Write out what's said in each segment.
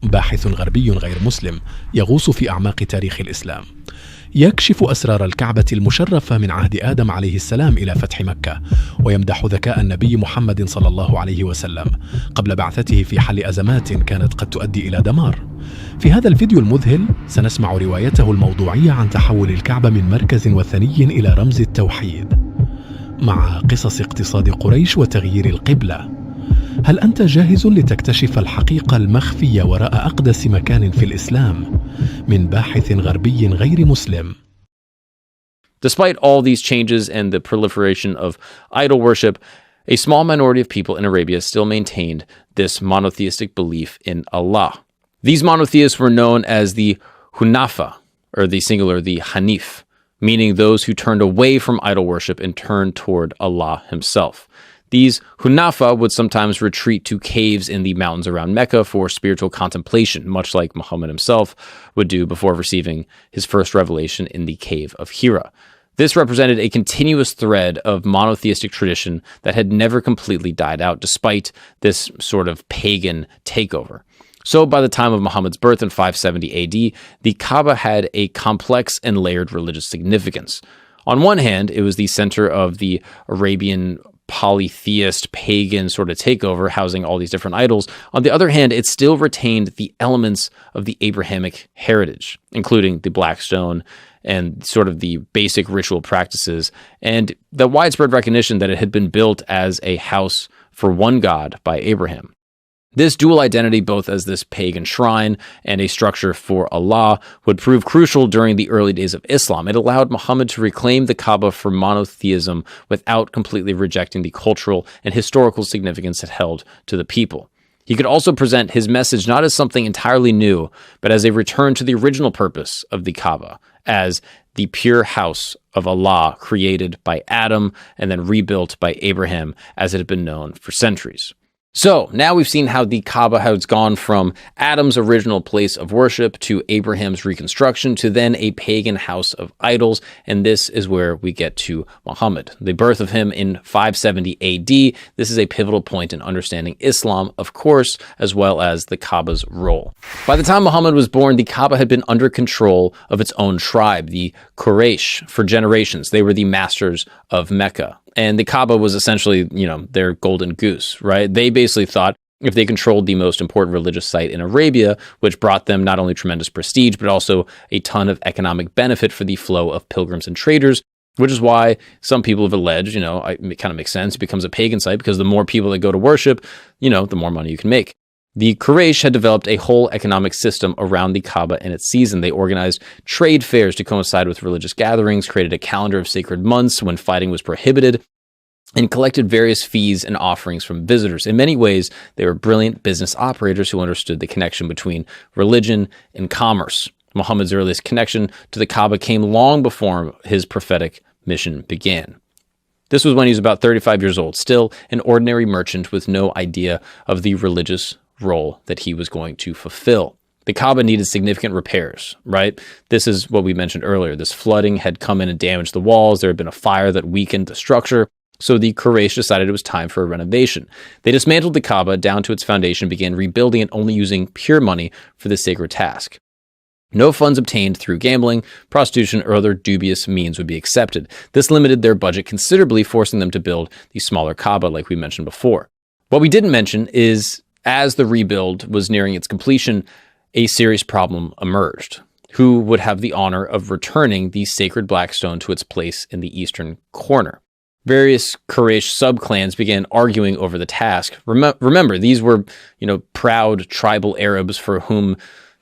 باحث غربي غير مسلم يغوص في أعماق تاريخ الإسلام، يكشف أسرار الكعبة المشرفة من عهد آدم عليه السلام إلى فتح مكة، ويمدح ذكاء النبي محمد صلى الله عليه وسلم قبل بعثته في حل أزمات كانت قد تؤدي إلى دمار. في هذا الفيديو المذهل سنسمع روايته الموضوعية عن تحول الكعبة من مركز وثني إلى رمز التوحيد، مع قصص اقتصاد قريش وتغيير القبلة. هل أنت جاهز لتكتشف الحقيقة المخفية وراء أقدس مكان في الإسلام من باحث غربي غير مسلم؟ Despite all these changes and the proliferation of idol worship, a small minority of people in Arabia still maintained this monotheistic belief in Allah. These monotheists were known as the Hunafa, or the singular, the Hanif, meaning those who turned away from idol worship and turned toward Allah himself. These Hunafa would sometimes retreat to caves in the mountains around Mecca for spiritual contemplation, much like Muhammad himself would do before receiving his first revelation in the cave of Hira. This represented a continuous thread of monotheistic tradition that had never completely died out, despite this sort of pagan takeover. So by the time of Muhammad's birth in 570 AD, the Kaaba had a complex and layered religious significance. On one hand, it was the center of the Arabian polytheist, pagan sort of takeover, housing all these different idols. On the other hand, it still retained the elements of the Abrahamic heritage, including the black stone and sort of the basic ritual practices, and the widespread recognition that it had been built as a house for one God by Abraham. This dual identity, both as this pagan shrine and a structure for Allah, would prove crucial during the early days of Islam. It allowed Muhammad to reclaim the Kaaba for monotheism without completely rejecting the cultural and historical significance it held to the people. He could also present his message not as something entirely new, but as a return to the original purpose of the Kaaba, as the pure house of Allah created by Adam and then rebuilt by Abraham as it had been known for centuries. So now we've seen how the Kaaba has gone from Adam's original place of worship to Abraham's reconstruction to then a pagan house of idols, and this is where we get to Muhammad, the birth of him in 570 AD. This is a pivotal point in understanding Islam, of course, as well as the Kaaba's role. By the time Muhammad was born, the Kaaba had been under control of its own tribe, the Quraysh, for generations. They were the masters of Mecca. And the Kaaba was essentially, their golden goose, right? They basically thought if they controlled the most important religious site in Arabia, which brought them not only tremendous prestige, but also a ton of economic benefit for the flow of pilgrims and traders, which is why some people have alleged, it kind of makes sense, it becomes a pagan site because the more people that go to worship, the more money you can make. The Quraysh had developed a whole economic system around the Kaaba and its season. They organized trade fairs to coincide with religious gatherings, created a calendar of sacred months when fighting was prohibited, and collected various fees and offerings from visitors. In many ways, they were brilliant business operators who understood the connection between religion and commerce. Muhammad's earliest connection to the Kaaba came long before his prophetic mission began. This was when he was about 35 years old, still an ordinary merchant with no idea of the religious role that he was going to fulfill. The Kaaba needed significant repairs, right? This is what we mentioned earlier. This flooding had come in and damaged the walls. There had been a fire that weakened the structure. So the Quraysh decided it was time for a renovation. They dismantled the Kaaba down to its foundation, began rebuilding it only using pure money for this sacred task. No funds obtained through gambling, prostitution, or other dubious means would be accepted. This limited their budget considerably, forcing them to build the smaller Kaaba like we mentioned before. What we didn't mention is, as the rebuild was nearing its completion, a serious problem emerged. Who would have the honor of returning the sacred black stone to its place in the eastern corner? Various Quraysh sub-clans began arguing over the task. Remember, these were, proud tribal Arabs for whom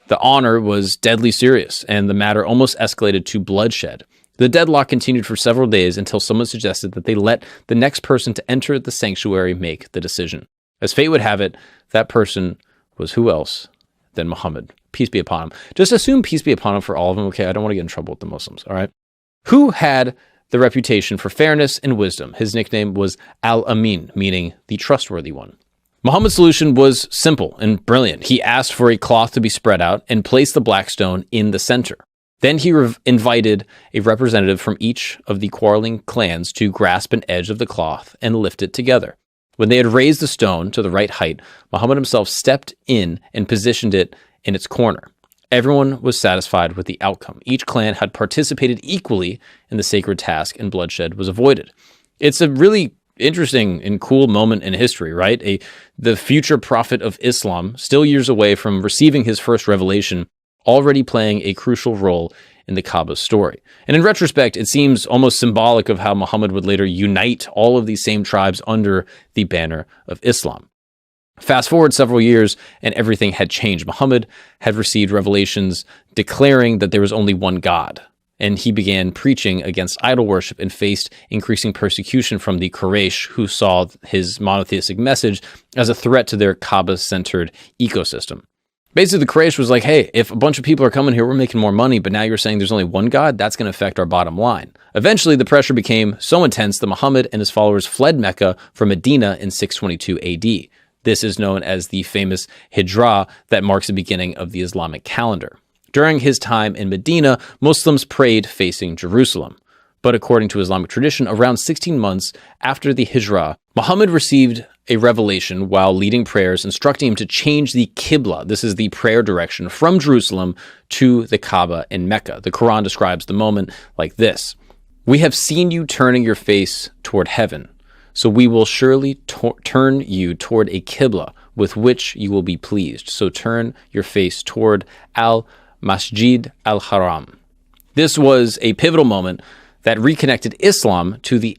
the honor was deadly serious, and the matter almost escalated to bloodshed. The deadlock continued for several days until someone suggested that they let the next person to enter the sanctuary make the decision. As fate would have it, that person was who else than Muhammad. Peace be upon him. Just assume peace be upon him for all of them, okay? I don't want to get in trouble with the Muslims, all right? Who had the reputation for fairness and wisdom? His nickname was Al-Amin, meaning the trustworthy one. Muhammad's solution was simple and brilliant. He asked for a cloth to be spread out and placed the black stone in the center. Then he invited a representative from each of the quarreling clans to grasp an edge of the cloth and lift it together. When they had raised the stone to the right height, Muhammad himself stepped in and positioned it in its corner. Everyone was satisfied with the outcome. Each clan had participated equally in the sacred task, and bloodshed was avoided. It's a really interesting and cool moment in history, right? The future prophet of Islam, still years away from receiving his first revelation, already playing a crucial role in the Kaaba's story. And in retrospect, it seems almost symbolic of how Muhammad would later unite all of these same tribes under the banner of Islam. Fast forward several years, and everything had changed. Muhammad had received revelations declaring that there was only one God, and he began preaching against idol worship and faced increasing persecution from the Quraysh, who saw his monotheistic message as a threat to their Kaaba-centered ecosystem. Basically, the Quraysh was like, hey, if a bunch of people are coming here, we're making more money, but now you're saying there's only one God? That's going to affect our bottom line. Eventually, the pressure became so intense that Muhammad and his followers fled Mecca from Medina in 622 AD. This is known as the famous Hijrah that marks the beginning of the Islamic calendar. During his time in Medina, Muslims prayed facing Jerusalem. But according to Islamic tradition, around 16 months after the Hijrah, Muhammad received a revelation while leading prayers, instructing him to change the Qibla. This is the prayer direction from Jerusalem to the Kaaba in Mecca. The Quran describes the moment like this: "We have seen you turning your face toward heaven, so we will surely turn you toward a Qibla with which you will be pleased. So turn your face toward al-Masjid al-Haram." This was a pivotal moment that reconnected Islam to the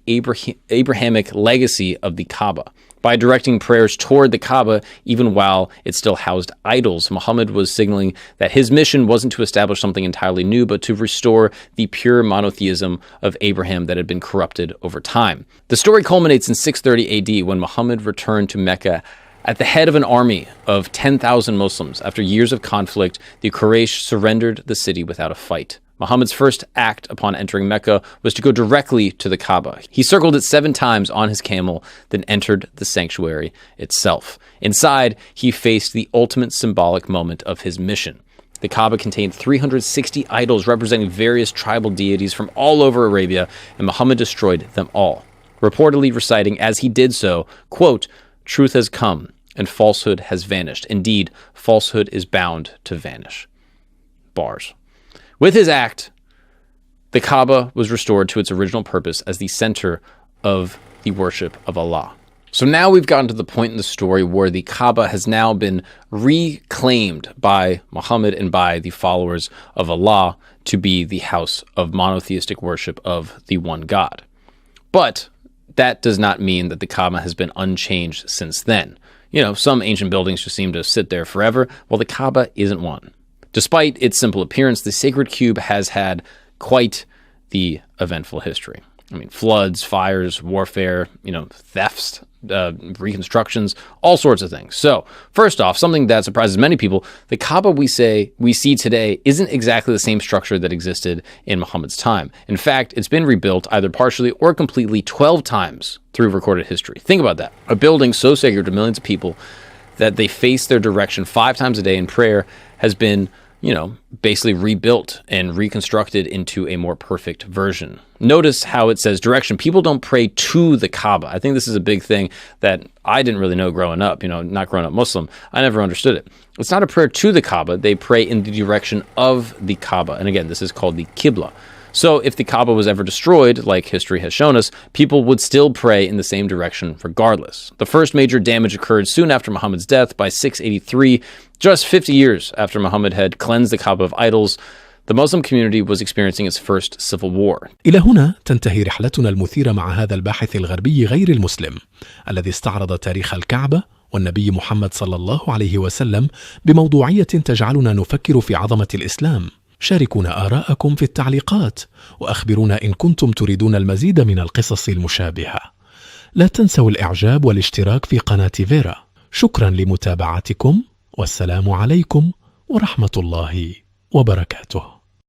Abrahamic legacy of the Kaaba. By directing prayers toward the Kaaba, even while it still housed idols, Muhammad was signaling that his mission wasn't to establish something entirely new, but to restore the pure monotheism of Abraham that had been corrupted over time. The story culminates in 630 AD when Muhammad returned to Mecca at the head of an army of 10,000 Muslims. After years of conflict, the Quraysh surrendered the city without a fight. Muhammad's first act upon entering Mecca was to go directly to the Kaaba. He circled it 7 times on his camel, then entered the sanctuary itself. Inside, he faced the ultimate symbolic moment of his mission. The Kaaba contained 360 idols representing various tribal deities from all over Arabia, and Muhammad destroyed them all, reportedly reciting as he did so, quote, "Truth has come, and falsehood has vanished. Indeed, falsehood is bound to vanish." Bars. With his act, the Kaaba was restored to its original purpose as the center of the worship of Allah. So now we've gotten to the point in the story where the Kaaba has now been reclaimed by Muhammad and by the followers of Allah to be the house of monotheistic worship of the one God. But that does not mean that the Kaaba has been unchanged since then. You know, some ancient buildings just seem to sit there forever. Well, the Kaaba isn't one. Despite its simple appearance, the sacred cube has had quite the eventful history. I mean, floods, fires, warfare, thefts, reconstructions, all sorts of things. So, first off, something that surprises many people, the Kaaba we see today isn't exactly the same structure that existed in Muhammad's time. In fact, it's been rebuilt either partially or completely 12 times through recorded history. Think about that. A building so sacred to millions of people that they face their direction 5 times a day in prayer has been basically rebuilt and reconstructed into a more perfect version. Notice how it says direction. People don't pray to the Kaaba. I think this is a big thing that I didn't really know growing up, not growing up Muslim. I never understood it. It's not a prayer to the Kaaba. They pray in the direction of the Kaaba. And again, this is called the Qibla. So if the Kaaba was ever destroyed, like history has shown us, people would still pray in the same direction regardless. The first major damage occurred soon after Muhammad's death by 683, just 50 years after Muhammad had cleansed the Kaaba of idols. The Muslim community was experiencing its first civil war. إلى هنا تنتهي رحلتنا المثيرة مع هذا الباحث الغربي غير المسلم الذي استعرض تاريخ الكعبة والنبي محمد صلى الله عليه وسلم بموضوعية تجعلنا نفكر في عظمة الإسلام. شاركونا آراءكم في التعليقات وأخبرونا إن كنتم تريدون المزيد من القصص المشابهة. لا تنسوا الإعجاب والاشتراك في قناة فيرا. شكرا لمتابعتكم والسلام عليكم ورحمة الله وبركاته.